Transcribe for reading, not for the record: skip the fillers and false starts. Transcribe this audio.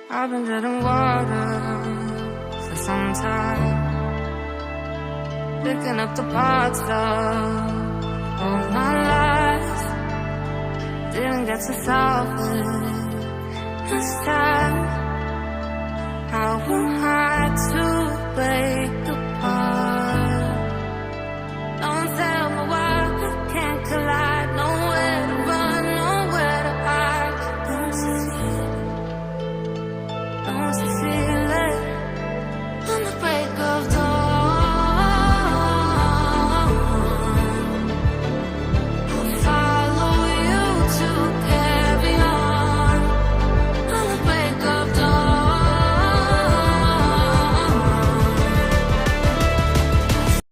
I've been treading water for some time, picking up the parts of all my life. Didn't get to solve it this time. How am I to blame?